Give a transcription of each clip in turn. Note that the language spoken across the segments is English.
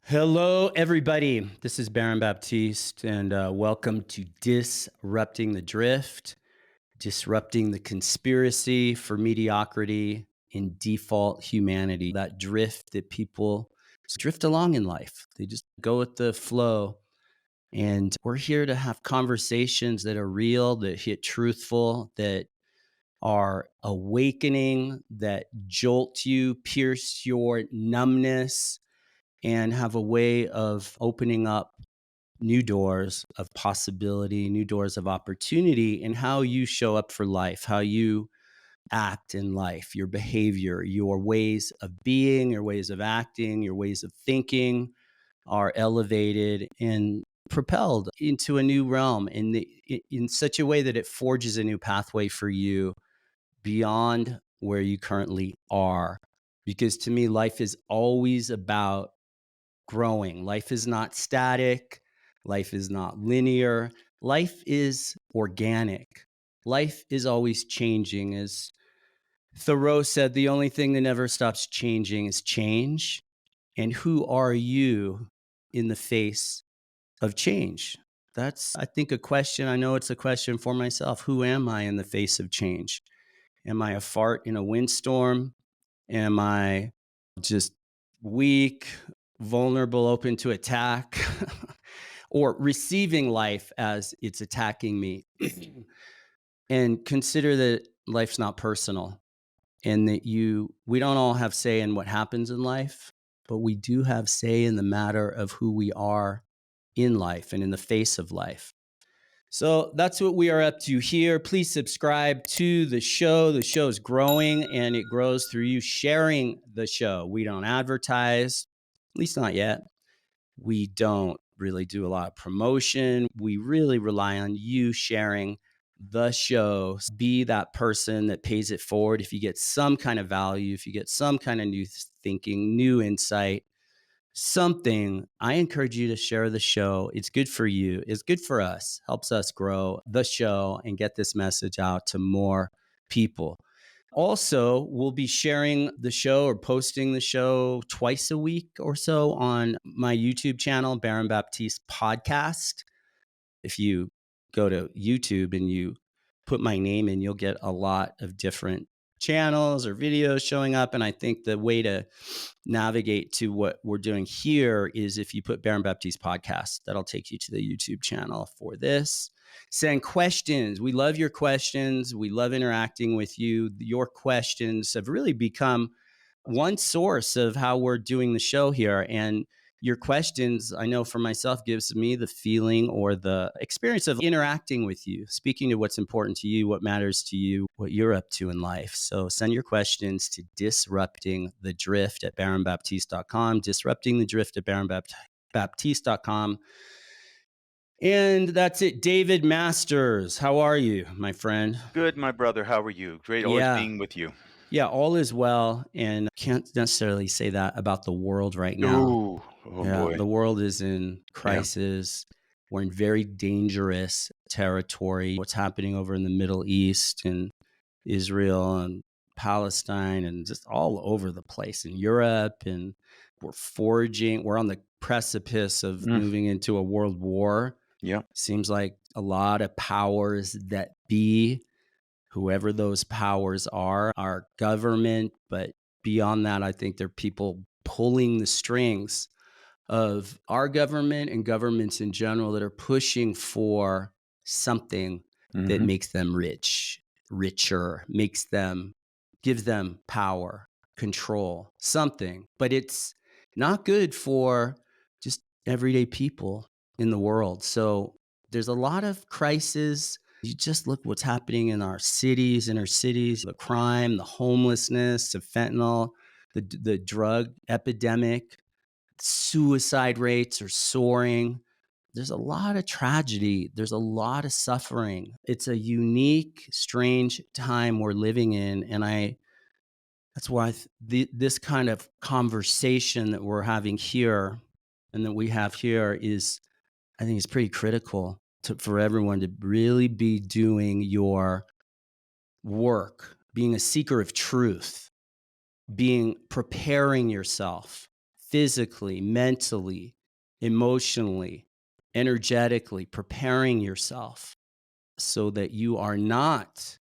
Hello, everybody. This is Baron Baptiste, and welcome to Disrupting the Drift, disrupting the conspiracy for mediocrity in default humanity. That drift that people drift along in life, they just go with the flow. And we're here to have conversations that are real, that hit truthful, that are awakening, that jolt you, pierce your numbness and have a way of opening up new doors of possibility, new doors of opportunity in how you show up for life, how you act in life, your behavior, your ways of being, your ways of acting, your ways of thinking are elevated and propelled into a new realm in such a way that it forges a new pathway for you beyond where you currently are. Because to me, life is always about growing. Life is not static. Life is not linear. Life is organic. Life is always changing. As Thoreau said, the only thing that never stops changing is change. And who are you in the face of change? That's, I think, a question. I know it's a question for myself. Who am I in the face of change? Am I a fart in a windstorm? Am I just weak, vulnerable, open to attack, or receiving life as it's attacking me? And consider that life's not personal and that we don't all have say in what happens in life, but we do have say in the matter of who we are in life and in the face of life. So that's what we are up to here. Please subscribe to the show. The show is growing and it grows through you sharing the show. We don't advertise, at least not yet. We don't really do a lot of promotion. We really rely on you sharing the show. Be that person that pays it forward. If you get some kind of value, if you get some kind of new thinking, new insight, something, I encourage you to share the show. It's good for you. It's good for us, helps us grow the show and get this message out to more people. Also, we'll be sharing the show or posting the show twice a week or so on my YouTube channel, Baron Baptiste Podcast. If you go to YouTube and you put my name in, you'll get a lot of different channels or videos showing up. And I think the way to navigate to what we're doing here is if you put Baron Baptiste Podcast, that'll take you to the YouTube channel for this. Send questions. We love your questions. We love interacting with you. Your questions have really become one source of how we're doing the show here. And your questions, I know for myself, gives me the feeling or the experience of interacting with you, speaking to what's important to you, what matters to you, what you're up to in life. So send your questions to disruptingthedrift at baronbaptiste.com, disruptingthedrift at baronbaptiste.com. And that's it. David Masters, how are you, my friend? Good, my brother. How are you? Great always Yeah. being with you. Yeah, all is well. And can't necessarily say that about the world right now. Ooh, oh Yeah, boy. the world is in Yeah. crisis. We're in very dangerous territory. What's happening over in the Middle East and Israel and Palestine and just all over the place in Europe. And we're on the precipice of Mm, moving into a world war. yeah. Seems like a lot of powers that be, whoever those powers are, our government. But beyond that, I think there are people pulling the strings of our government and governments in general that are pushing for something that Hmm. makes them richer, gives them power, control, something. But it's not good for just everyday people in the world. So there's a lot of crises. You just look what's happening in our cities, inner cities, the crime, the homelessness, the fentanyl, the drug epidemic, suicide rates are soaring. There's a lot of tragedy. There's a lot of suffering. It's a unique, strange time we're living in. And that's why this kind of conversation that we're having here and that we have here is, I think, is pretty critical for everyone to really be doing your work, being a seeker of truth, preparing yourself, physically, mentally, emotionally, energetically, preparing yourself so that you are not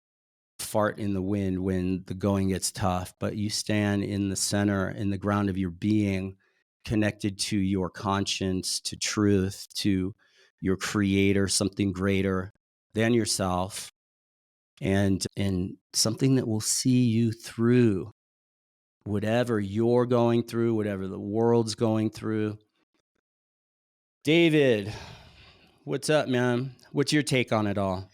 fart in the wind when the going gets tough, but you stand in the center, in the ground of your being, connected to your conscience, to truth, to your creator, something greater than yourself, and something that will see you through whatever you're going through, whatever the world's going through. David, what's up, man? What's your take on it all?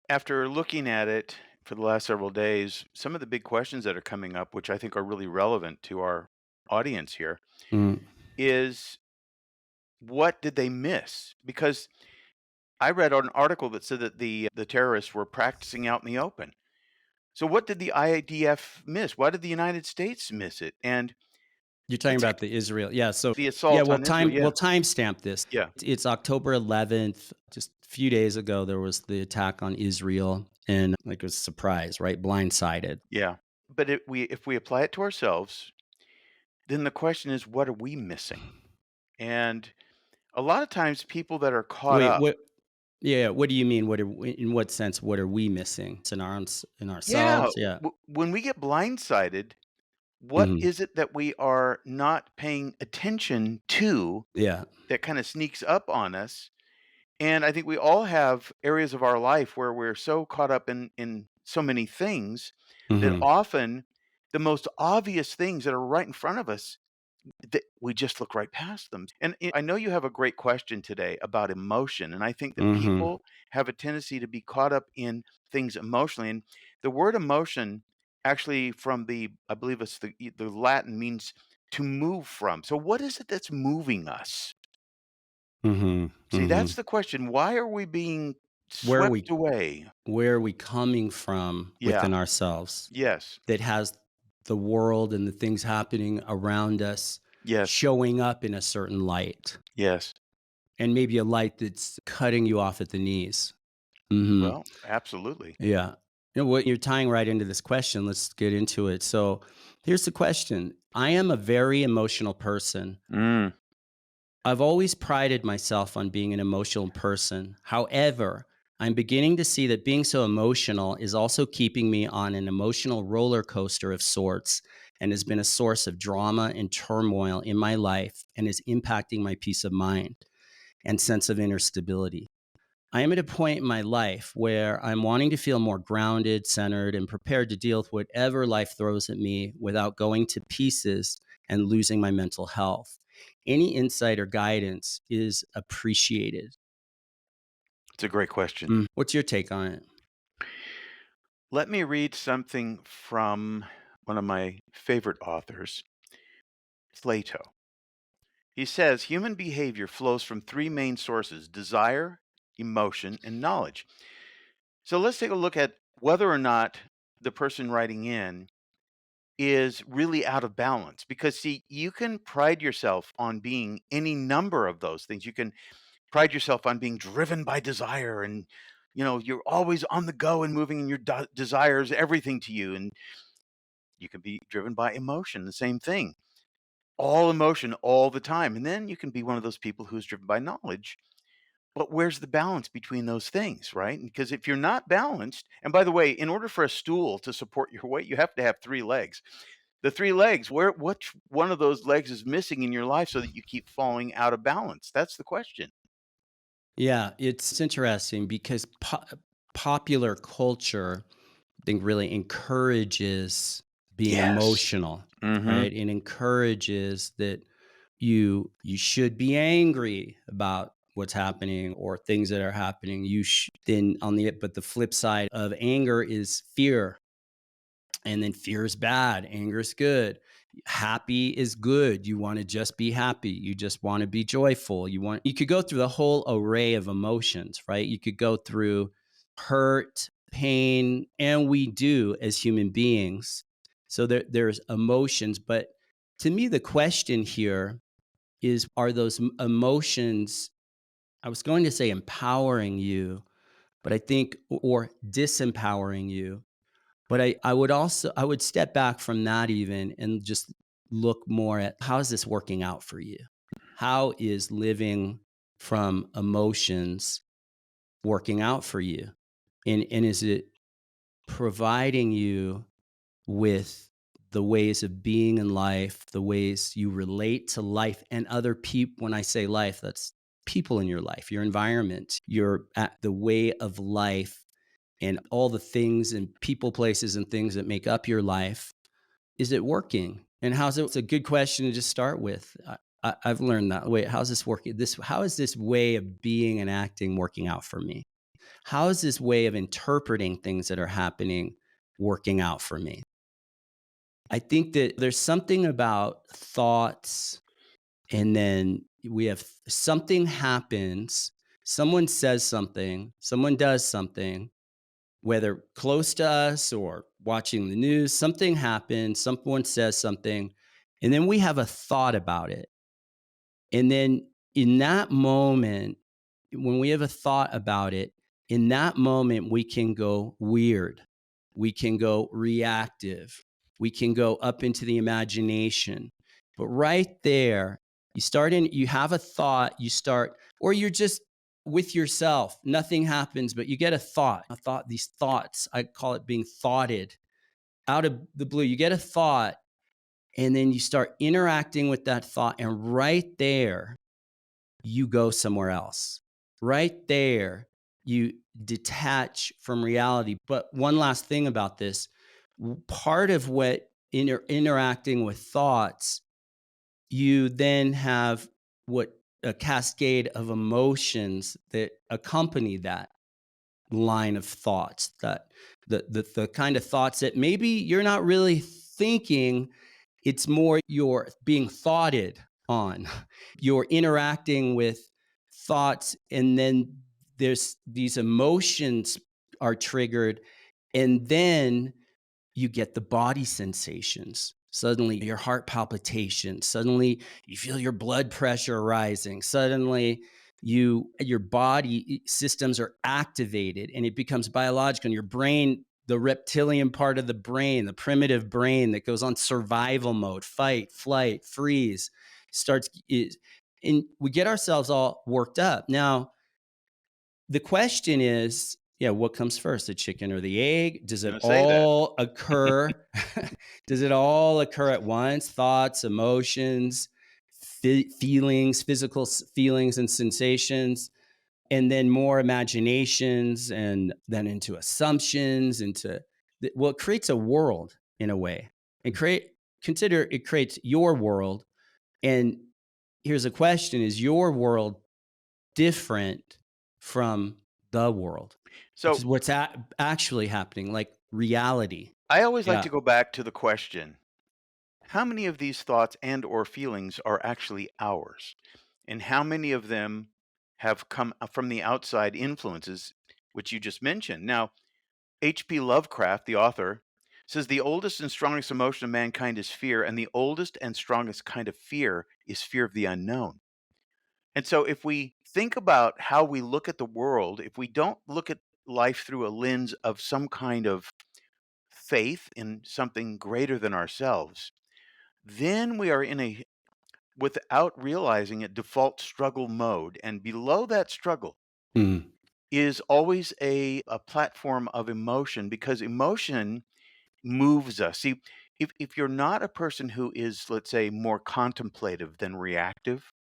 After looking at it for the last several days, some of the big questions that are coming up, which I think are really relevant to our audience here, Mm. is what did they miss? Because I read an article that said that the terrorists were practicing out in the open. So what did the IDF miss? Why did the United States miss it? And You're talking it's about the Israel, yeah. So, the yeah, assault on Israel. Yeah, we'll timestamp this. yeah, It's October 11th. Just a few days ago, there was the attack on Israel, and like a surprise, right? Blindsided. yeah. But if we apply it to ourselves, then the question is, what are we missing? And a lot of times people that are caught Wait, up. what? Yeah, what do you mean? In what sense? What are we missing? It's in Yeah, ourselves. Yeah. when we get blindsided, what Hmm. is it that we are not paying attention to Yeah. that kinda sneaks up on us? And I think we all have areas of our life where we're so caught up in so many things that Hmm. often the most obvious things that are right in front of us, that we just look right past them. And I know you have a great question today about emotion, and I think that Hmm. people have a tendency to be caught up in things emotionally. And the word emotion actually from I believe it's the Latin means to move from. So what is it that's moving us? Hmm. See, Hmm. that's the question. Why are we being Where are swept we? away? Where are we coming from Yeah. within ourselves? Yes. That has the world and the things happening around us Yes. showing up in a certain light, Yes. and maybe a light that's cutting you off at the knees. Mhm. Well, absolutely. Yeah. What you're tying right into this question, let's get into it. So, here's the question. I am a very emotional person. Mm, I've always prided myself on being an emotional person. However, I'm beginning to see that being so emotional is also keeping me on an emotional roller coaster of sorts and has been a source of drama and turmoil in my life and is impacting my peace of mind and sense of inner stability. I am at a point in my life where I'm wanting to feel more grounded, centered, and prepared to deal with whatever life throws at me without going to pieces and losing my mental health. Any insight or guidance is appreciated. it's a great question. What's your take on it? Let me read something from one of my favorite authors, Plato. He says human behavior flows from three main sources: desire, emotion, and knowledge. So let's take a look at whether or not the person writing in is really out of balance. Because, see, you can pride yourself on being any number of those things. You can pride yourself on being driven by desire and you're always on the go and moving and your desires everything to you. And you can be driven by emotion, the same thing. All emotion all the time. And then you can be one of those people who's driven by knowledge. But where's the balance between those things, right? Because if you're not balanced, and by the way, in order for a stool to support your weight, you have to have three legs. The three legs, which one of those legs is missing in your life so that you keep falling out of balance? That's the question. Yeah, it's interesting because popular culture, I think, really encourages being Yes. emotional, Mhm. right? It encourages that you should be angry about what's happening or things that are happening. Then on the flip side of anger is fear, and then fear is bad, anger is good. Happy is good. You want to just be happy. You just want to be joyful. You could go through the whole array of emotions, right? You could go through hurt, pain, and we do as human beings. So there's emotions, but to me the question here is, are those emotions, I was going to say empowering you, but I think, or disempowering you, but I would step back from that even and just look more at how is this working out for you? How is living from emotions working out for you? And is it providing you with the ways of being in life, the ways you relate to life and other people? When I say life, that's people in your life, your environment, your the way of life and all the things and people, places, and things that make up your life. Is it working? And how's it? It's a good question to just start with. I've learned that. Wait, how's this working? How is this way of being and acting working out for me? How is this way of interpreting things that are happening working out for me? I think that there's something about thoughts, and then we have something happens, someone says something, someone does something, whether close to us or watching the news, something happens, someone says something, and then we have a thought about it. And then in that moment, when we have a thought about it, in that moment, we can go weird. We can go reactive. We can go up into the imagination. But right there, you have a thought, you start, or you're just with yourself. Nothing happens, but you get these thoughts, I call it being thoughted out of the blue. You get a thought, and then you start interacting with that thought. And right there, you go somewhere else. Right there, you detach from reality. But one last thing about this, part of what interacting with thoughts, you then have what a cascade of emotions that accompany that line of thoughts, that the kind of thoughts that maybe you're not really thinking, it's more you're being thoughted on. You're interacting with thoughts, and then there's these emotions are triggered, and then you get the body sensations. Suddenly, your heart palpitations. Suddenly, you feel your blood pressure rising. Suddenly, your body systems are activated, and it becomes biological. And your brain, the reptilian part of the brain, the primitive brain that goes on survival mode, fight, flight, freeze, starts. And we get ourselves all worked up. Now, the question is, yeah, what comes first, the chicken or the egg? Does it Gonna say that. all occur? Does it all occur at once? Thoughts, emotions, feelings, feelings and sensations, and then more imaginations, and then into assumptions, well, it creates a world in a way. And consider it creates your world. And here's a question: is your world different from the world, which So is what's actually happening, like reality. I always like Yeah. to go back to the question, how many of these thoughts and or feelings are actually ours? And how many of them have come from the outside influences, which you just mentioned? Now, H.P. Lovecraft, the author, says the oldest and strongest emotion of mankind is fear, and the oldest and strongest kind of fear is fear of the unknown. And so, if we think about how we look at the world, if we don't look at life through a lens of some kind of faith in something greater than ourselves, then we are in a, without realizing it, default struggle mode. And below that struggle Mm. is always a platform of emotion, because emotion moves us. See, if you're not a person who is, let's say, more contemplative than reactive,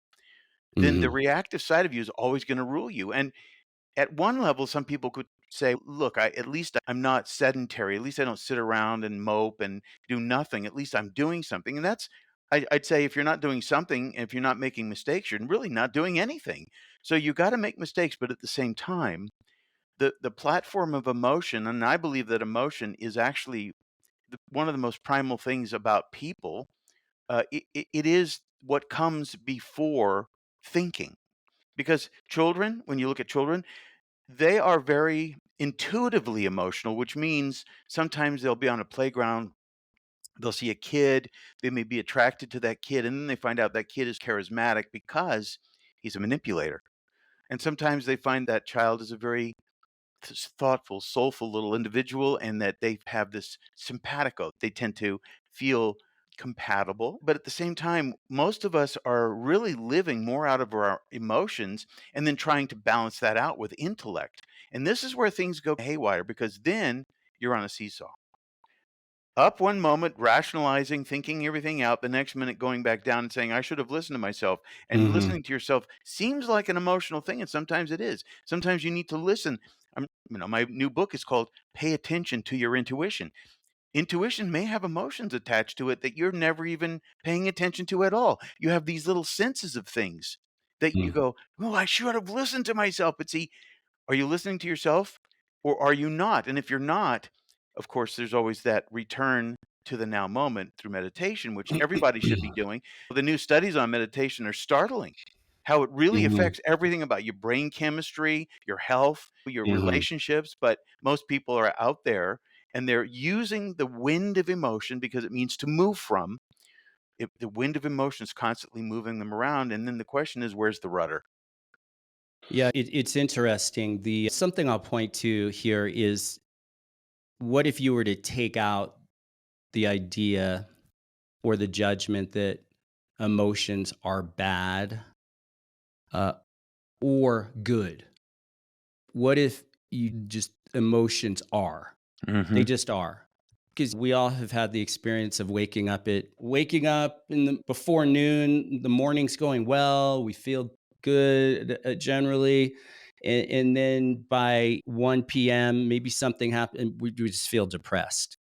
then the Mhm. reactive side of you is always going to rule you. And at one level, some people could say, look, at least I'm not sedentary. At least I don't sit around and mope and do nothing. At least I'm doing something. And I'd say, if you're not doing something, if you're not making mistakes, you're really not doing anything. So you got to make mistakes. But at the same time, the platform of emotion, and I believe that emotion is actually one of the most primal things about people. It is what comes before thinking. Because children, when you look at children, they are very intuitively emotional, which means sometimes they'll be on a playground, they'll see a kid, they may be attracted to that kid, and then they find out that kid is charismatic because he's a manipulator. And sometimes they find that child is a very thoughtful, soulful little individual, and that they have this simpatico. They tend to feel compatible, but at the same time, most of us are really living more out of our emotions and then trying to balance that out with intellect. And this is where things go haywire because then you're on a seesaw. Up one moment, rationalizing, thinking everything out, the next minute going back down and saying, I should have listened to myself. And Mhm. listening to yourself seems like an emotional thing, and sometimes it is. Sometimes you need to listen. My new book is called Pay Attention to Your Intuition. Intuition may have emotions attached to it that you're never even paying attention to at all. You have these little senses of things that you Mm. go, oh, I should have listened to myself. But see, are you listening to yourself or are you not? And if you're not, of course, there's always that return to the now moment through meditation, which everybody should be doing. The new studies on meditation are startling. How it really Mhm. affects everything about your brain chemistry, your health, your Mhm. relationships. But most people are out there and they're using the wind of emotion because it means to move from. The wind of emotion is constantly moving them around. And then the question is, where's the rudder? Yeah, it's interesting. The something I'll point to here is what if you were to take out the idea or the judgment that emotions are bad uh, or good? What if you just emotions are? They Hmm. just are. Because we all have had the experience of waking up in the before noon, the morning's going well, we feel good generally, and then by 1 p.m., maybe something happened, we just feel depressed.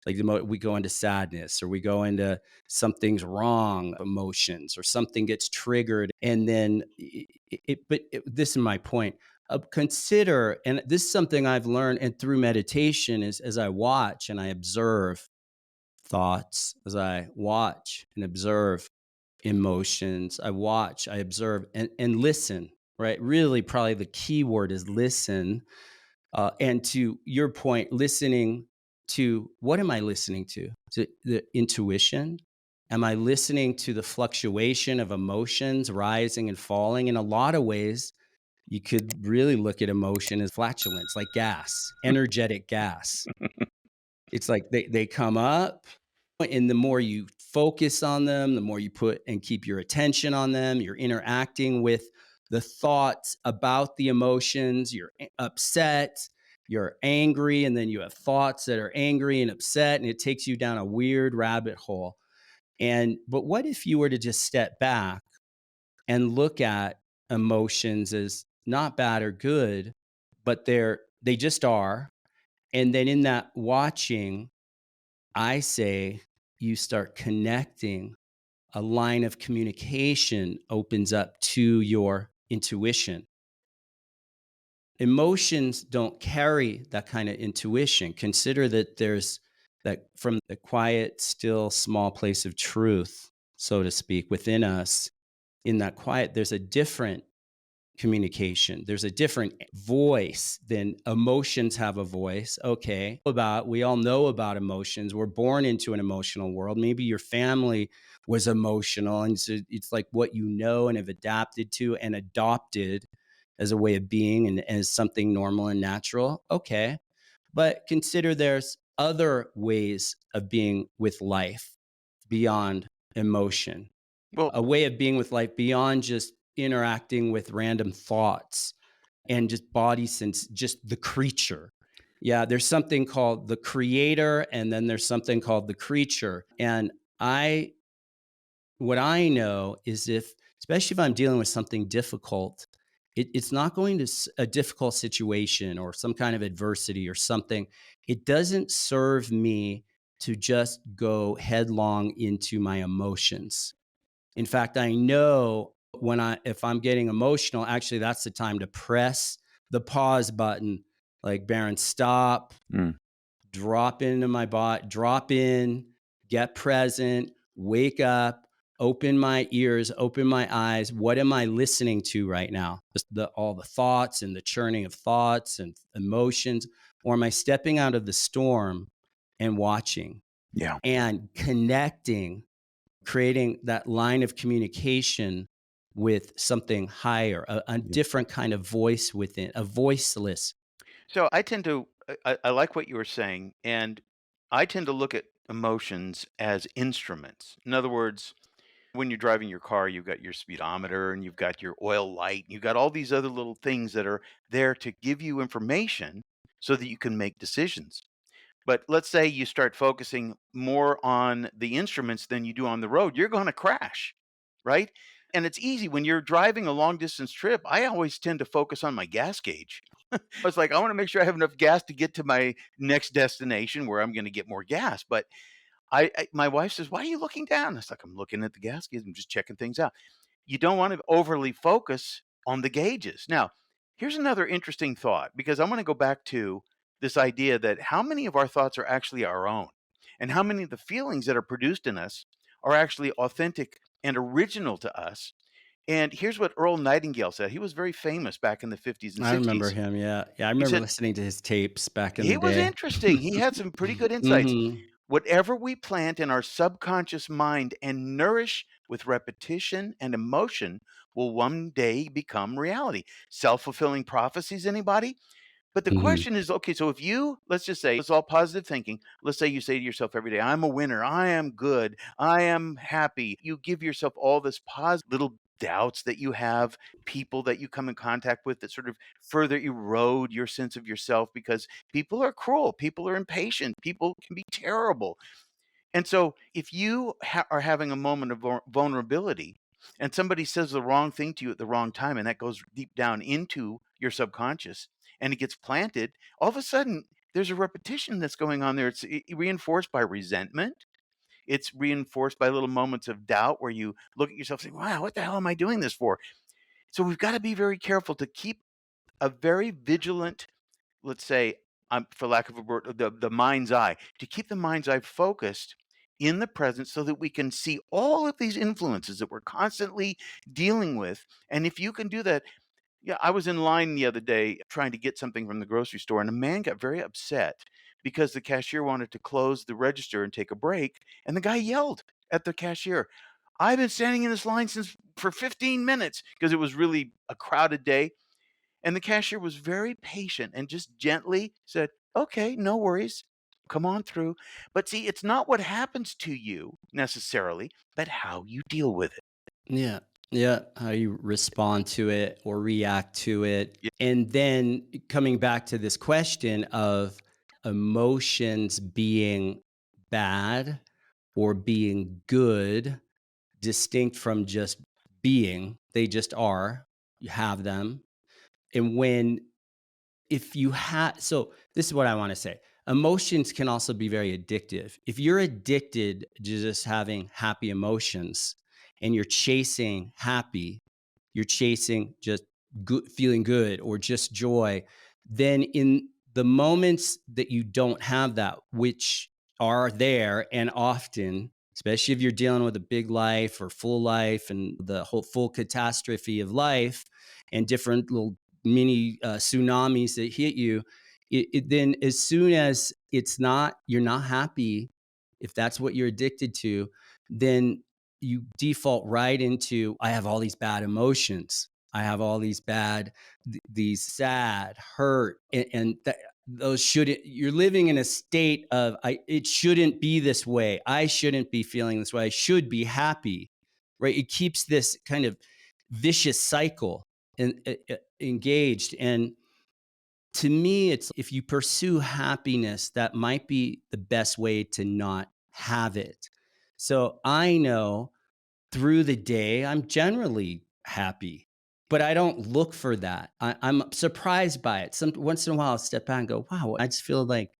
Like we go into sadness or we go into something's wrong emotions or something gets triggered. And then, this is my point. Consider, and this is something I've learned and through meditation is as I watch and I observe thoughts, as I watch and observe emotions, I watch, I observe and listen, right? Really, probably the key word is listen, and to your point, listening to what am I listening to? To the intuition? Am I listening to the fluctuation of emotions rising and falling? In a lot of ways, you could really look at emotion as flatulence, like gas, energetic gas. It's like they come up, and the more you focus on them, the more you put and keep your attention on them, you're interacting with the thoughts about the emotions, you're upset, you're angry, and then you have thoughts that are angry and upset, and it takes you down a weird rabbit hole. And but what if you were to just step back and look at emotions as not bad or good, but they just are. And then in that watching, I say you start connecting, a line of communication opens up to your intuition. Emotions don't carry that kind of intuition. Consider that there's that from the quiet, still, small place of truth, so to speak, within us. In that quiet, there's a different communication. There's a different voice than emotions have a voice. Okay. We all know about emotions. We're born into an emotional world. Maybe your family was emotional. And so it's like what you know and have adapted to and adopted as a way of being and as something normal and natural. Okay. But consider there's other ways of being with life beyond emotion, Well, a way of being with life beyond just interacting with random thoughts and just body sense, just the creature. Yeah, there's something called the creator, and then there's something called the creature. And I, what I know is especially if I'm dealing with something difficult, it's not going to a difficult situation or some kind of adversity or something. It doesn't serve me to just go headlong into my emotions. In fact, I know if I'm getting emotional, actually that's the time to press the pause button. Like, Baron, stop, mm, drop into my body, drop in, get present, wake up, open my ears, open my eyes. What am I listening to right now? Just all the thoughts and the churning of thoughts and emotions, or am I stepping out of the storm and watching yeah. and connecting, creating that line of communication with something higher, a different kind of voice within, a voiceless. So I tend to I like what you were saying, and I tend to look at emotions as instruments. In other words, when you're driving your car, you've got your speedometer and you've got your oil light, you've got all these other little things that are there to give you information so that you can make decisions. But let's say you start focusing more on the instruments than you do on the road, you're going to crash, right? And it's easy when you're driving a long distance trip. I always tend to focus on my gas gauge. It's like I want to make sure I have enough gas to get to my next destination where I'm going to get more gas. But my wife says, "Why are you looking down?" It's like I'm looking at the gas gauge. I'm just checking things out. You don't want to overly focus on the gauges. Now, here's another interesting thought because I'm going to go back to this idea that how many of our thoughts are actually our own, and how many of the feelings that are produced in us are actually authentic and original to us. And here's what Earl Nightingale said. He was very famous back in the 50s and I remember 60s. him, yeah. Yeah, I He remember said, listening to his tapes back in the he was day. interesting. He had some pretty good insights. Mhm. Whatever we plant in our subconscious mind and nourish with repetition and emotion will one day become reality. Self-fulfilling prophecies, anybody? But the Mhm. question is, okay, so if you, let's just say it's all positive thinking. Let's say you say to yourself every day, I'm a winner, I am good, I am happy. You give yourself all this positive little doubts that you have, people that you come in contact with that sort of further erode your sense of yourself because people are cruel, people are impatient, people can be terrible. And so, if you are having a moment of vulnerability and somebody says the wrong thing to you at the wrong time, and that goes deep down into your subconscious and it gets planted, all of a sudden there's a repetition that's going on there. It's reinforced by resentment. It's reinforced by little moments of doubt where you look at yourself and say, wow, what the hell am I doing this for? So, we've got to be very careful to keep a very vigilant, let's say, for lack of a word, the mind's eye, to keep the mind's eye focused in the present so that we can see all of these influences that we're constantly dealing with. And if you can do that, yeah, I was in line the other day trying to get something from the grocery store, and a man got very upset because the cashier wanted to close the register and take a break, and the guy yelled at the cashier, I've been standing in this line since for 15 minutes because it was really a crowded day. And the cashier was very patient and just gently said, "Okay, no worries. Come on through." But see, it's not what happens to you necessarily, but how you deal with it. Yeah. Yeah, how you respond to it or react to it. Yeah. And then coming back to this question of emotions being bad or being good, distinct from just being, they just are. You have them. And when if you have so this is what I want to say. Emotions can also be very addictive. If you're addicted to just having happy emotions and you're chasing happy, you're chasing just good, feeling good or just joy, then in the moments that you don't have that, which are there and often, especially if you're dealing with a big life or full life and the whole full catastrophe of life and different little mini tsunamis that hit you, then as soon as it's not, you're not happy, if that's what you're addicted to, then you default right into, I have all these bad emotions. I have all these bad, these sad, hurt, and those shouldn't. You're living in a state of, it shouldn't be this way. I shouldn't be feeling this way. I should be happy, right? It keeps this kind of vicious cycle and engaged. And to me, it's if you pursue happiness, that might be the best way to not have it. So I know through the day, I'm generally happy, but I don't look for that. I'm surprised by it. Once in a while, I'll step back and go, wow, I just feel like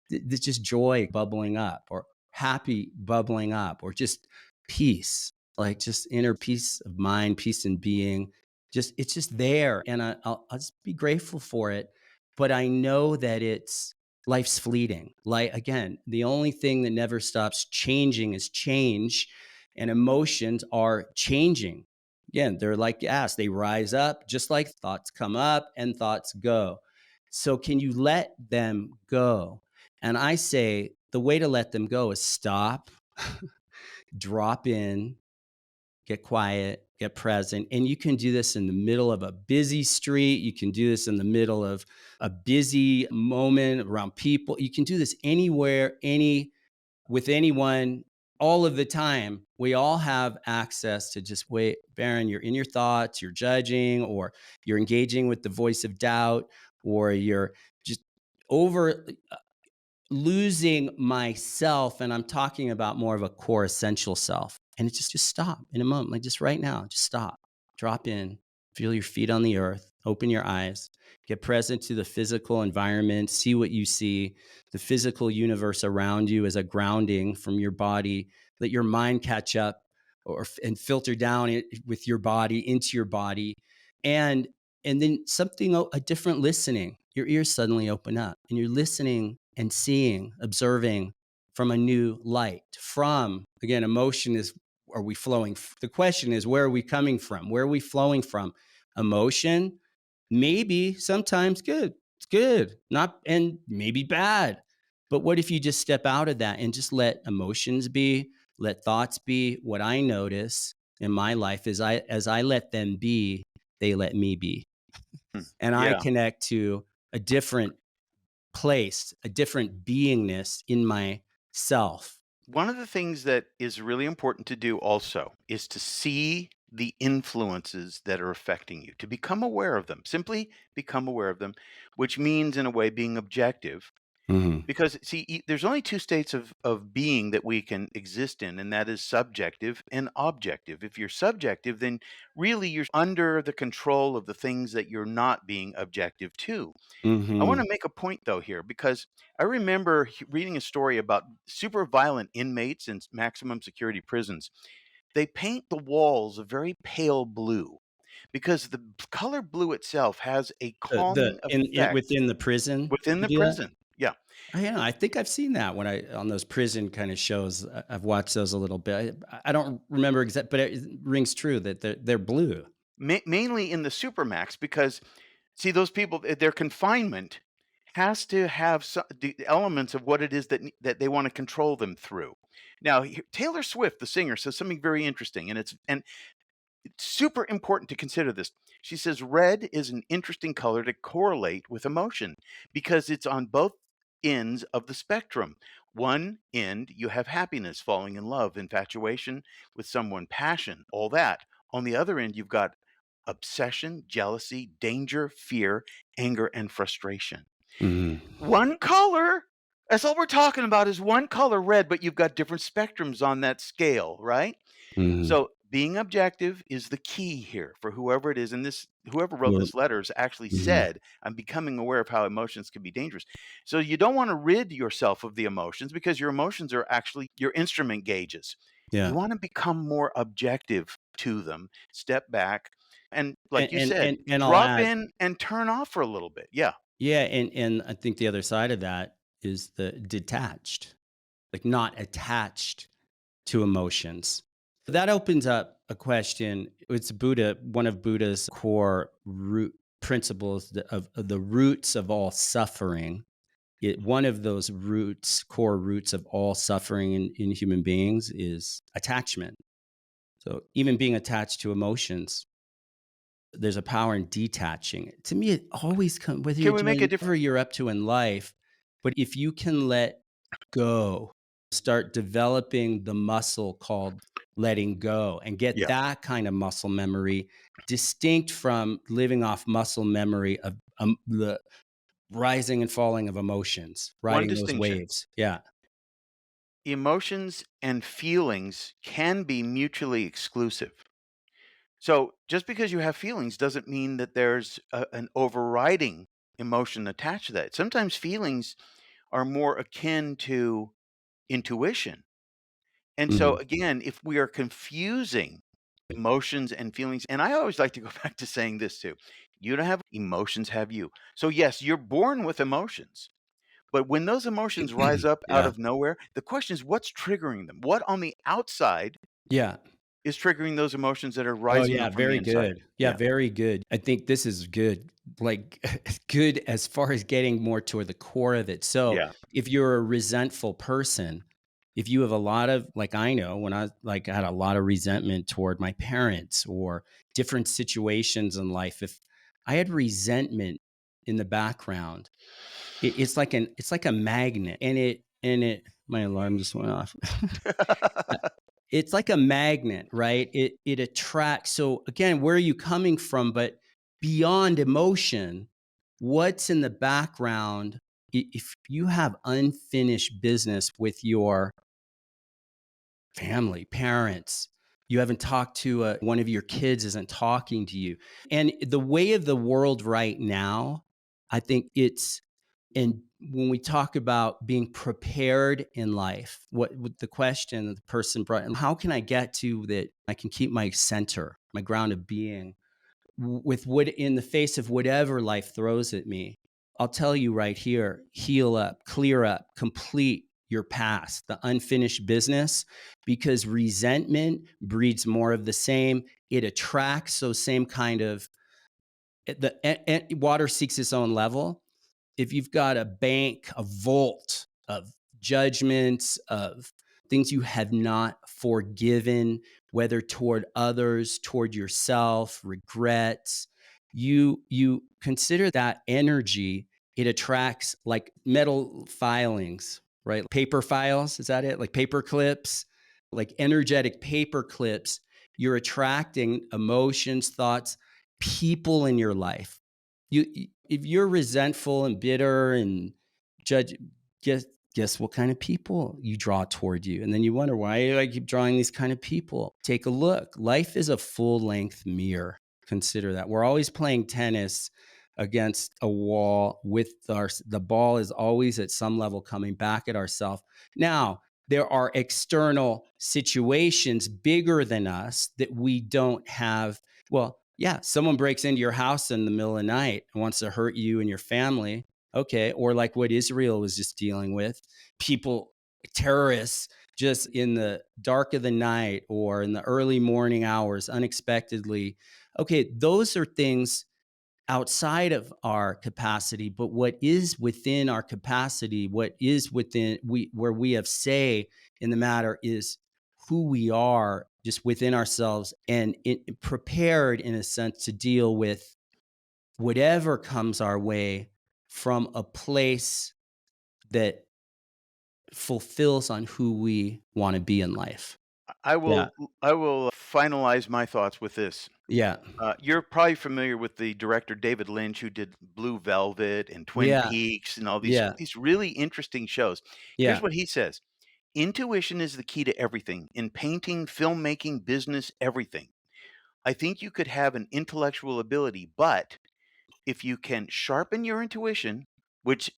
there's just joy bubbling up or happy bubbling up or just peace, like just inner peace of mind, peace in being. Just it's just there. And I'll just be grateful for it. But I know that life's fleeting. Like again, the only thing that never stops changing is change, and emotions are changing. Again, they're like gas, they rise up just like thoughts come up and thoughts go. So, can you let them go? And I say the way to let them go is stop, drop in, get quiet, get present. And you can do this in the middle of a busy street. You can do this in the middle of a busy moment around people. You can do this anywhere, any with anyone all of the time. We all have access to just wait, Baron, you're in your thoughts, you're judging, or you're engaging with the voice of doubt, or you're just over losing myself. And I'm talking about more of a core essential self. And it's just stop in a moment, like just right now, just stop, drop in, feel your feet on the earth, open your eyes, get present to the physical environment, see what you see, the physical universe around you as a grounding from your body. Let your mind catch up and filter down with your body into your body. And and then something, a different listening, your ears suddenly open up and you're listening and seeing, observing from a new light. From, again, emotion is, are we flowing? The question is, where are we coming from? Where are we flowing from? Emotion, maybe sometimes good. It's good, not, and maybe bad. But what if you just step out of that and just let emotions be, let thoughts be? What I notice in my life is, as I let them be, they let me be. Hmm. And I Yeah. connect to a different place, a different beingness in myself. One of the things that is really important to do also is to see the influences that are affecting you, to become aware of them, simply become aware of them, which means, in a way, being objective. Mhm. Because, see, there's only two states of being that we can exist in, and that is subjective and objective. If you're subjective, then really you're under the control of the things that you're not being objective to. I want Mhm. to make a point though here because I remember reading a story about super violent inmates in maximum security prisons. They paint the walls a very pale blue because the color blue itself has a The calming in effect within the prison, within they the do that? prison. Yeah. Yeah, I think I've seen that when I on those prison kind of shows. I've watched those a little bit. I don't remember exact, but it rings true that they're blue. Mainly in the supermax because see those people their confinement has to have the elements of what it is that they want to control them through. Now, Taylor Swift, the singer, says something very interesting, and it's super important to consider this. She says red is an interesting color to correlate with emotion because it's on both ends of the spectrum. One end, you have happiness, falling in love, infatuation with someone, passion, all that. On the other end, you've got obsession, jealousy, danger, fear, anger, and frustration. Mhm. One color. That's all we're talking about is one color, red, but you've got different spectrums on that scale, right? Mhm. So being objective is the key here for whoever it is. And this whoever wrote Well, this letter has actually mhm. said, I'm becoming aware of how emotions can be dangerous. So you don't want to rid yourself of the emotions because your emotions are actually your instrument gauges. You Yeah. want to become more objective to them, step back, and like you said, And I'll drop add, in and turn off for a little bit. Yeah. yeah, and I think the other side of that is the detached, like not attached to emotions. That opens up a question. It's Buddha, one of Buddha's core root principles, of the roots of all suffering. One of those roots, core roots of all suffering in human beings is attachment. So even being attached to emotions, there's a power in detaching. To me, it always comes, whether you're Can we make a doing difference? whatever you're up to in life, but if you can let go, start developing the muscle called letting go and get Yeah. that kind of muscle memory distinct from living off muscle memory of the rising and falling of emotions, One riding those distinction. waves. Yeah. Emotions and feelings can be mutually exclusive. So just because you have feelings doesn't mean that there's an overriding emotion attached to that. Sometimes feelings are more akin to intuition. And so, Mhm. again, if we are confusing emotions and feelings, and I always like to go back to saying this too, you don't have emotions, have you? So, yes, you're born with emotions. But when those emotions rise up out Yeah. of nowhere, the question is what's triggering them? What on the outside Yeah. is triggering those emotions that are Oh, rising yeah, up from the very inside? good. Yeah, Yeah. very good. I think this is good, like, good as far as getting more toward the core of it. So, Yeah. if you're a resentful person, if you have a lot of, like, I know when I had a lot of resentment toward my parents or different situations in life, if I had resentment in the background, it's like a magnet, and it My alarm just went off. Uh, it's like a magnet, right? It attracts. So again, where are you coming from? But beyond emotion, what's in the background? If you have unfinished business with your family, parents, you haven't talked to one of your kids isn't talking to you. And the way of the world right now, I think it's and when we talk about being prepared in life, what the question that the person brought, and how can I get to that I can keep my center, my ground of being with what in the face of whatever life throws at me. I'll tell you right here, heal up, clear up, complete your past, the unfinished business, because resentment breeds more of the same. It attracts those same kind of water seeks its own level. If you've got a bank, a vault of judgments, of things you have not forgiven, whether toward others, toward yourself, regrets, you consider that energy, it attracts like metal filings, right? Paper files, is that it? Like paper clips, like energetic paper clips. You're attracting emotions, thoughts, people in your life. If you're resentful and bitter and judge, guess guess what kind of people you draw toward you, and then you wonder why do I keep drawing these kind of people. Take a look. Life is a full length mirror. Consider that we're always playing tennis against a wall with the ball is always at some level coming back at ourselves. Now there are external situations bigger than us that we don't have. Well, yeah, someone breaks into your house in the middle of the night and wants to hurt you and your family. Okay. Or like what Israel was just dealing with, people, terrorists, just in the dark of the night or in the early morning hours, unexpectedly. Okay. Those are things outside of our capacity, but what is within our capacity, what is within where we have say in the matter is who we are just within ourselves and prepared in a sense to deal with whatever comes our way from a place that fulfills on who we want to be in life. I Yeah. will I will finalize my thoughts with this. Yeah. You're probably familiar with the director David Lynch, who did Blue Velvet and Twin Yeah. Peaks and all these Yeah. these really interesting shows. Here's Yeah. what he says: "Intuition is the key to everything in painting, filmmaking, business, everything. I think you could have an intellectual ability, but if you can sharpen your intuition, which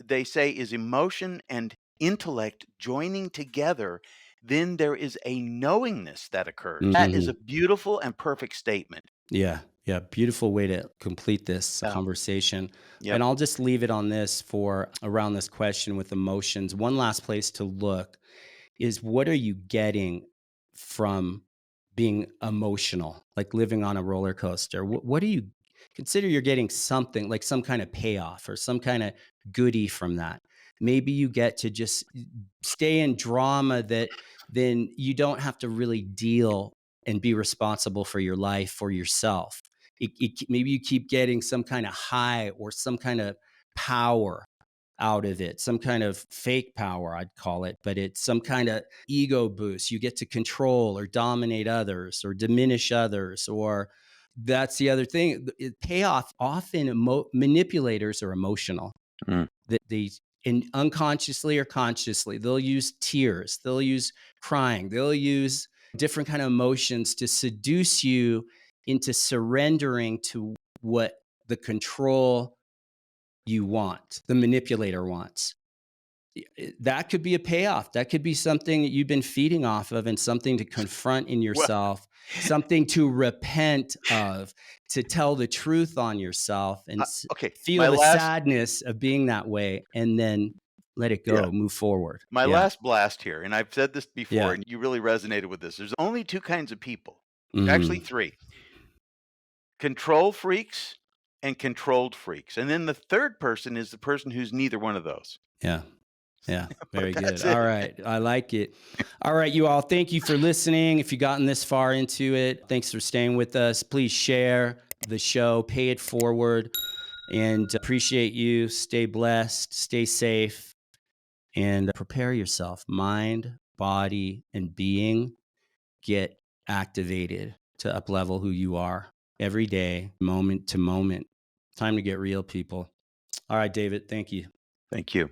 they say is emotion and intellect joining together, then there is a knowingness that occurs." That is a Mhm. beautiful and perfect statement. Yeah, yeah, beautiful way to complete this Yeah. conversation. Yep. And I'll just leave it on this for around this question with emotions. One last place to look is what are you getting from being emotional, like living on a roller coaster? What do you consider you're getting something like some kind of payoff or some kind of goodie from that? Maybe you get to just stay in drama that then you don't have to really deal and be responsible for your life for yourself. Maybe you keep getting some kind of high or some kind of power out of it, some kind of fake power, I'd call it, but it's some kind of ego boost. You get to control or dominate others or diminish others, or that's the other thing. Payoff often manipulators are emotional. Mm. That they and unconsciously or consciously, they'll use tears, they'll use crying, they'll use different kind of emotions to seduce you into surrendering to what the control you want, the manipulator wants. That could be a payoff. That could be something that you've been feeding off of and something to confront in Well, yourself, something to repent of, to tell the truth on yourself and okay, feel my the last sadness of being that way and then let it yeah, go, move forward. my Yeah. last blast here, and I've said this before, Yeah. and you really resonated with this. There's only 2 kinds of people, actually Mhm. 3: control freaks and controlled freaks, and then the 3rd person is the person who's neither one of those. Yeah. Yeah, But very good. that's All it. right. I like it. All right, you all, thank you for listening. If you've gotten this far into it, thanks for staying with us. Please share the show, pay it forward, and appreciate you. Stay blessed, stay safe, and prepare yourself. Mind, body, and being get activated to up level who you are every day, moment to moment. Time to get real, people. All right, David, thank you. Thank you.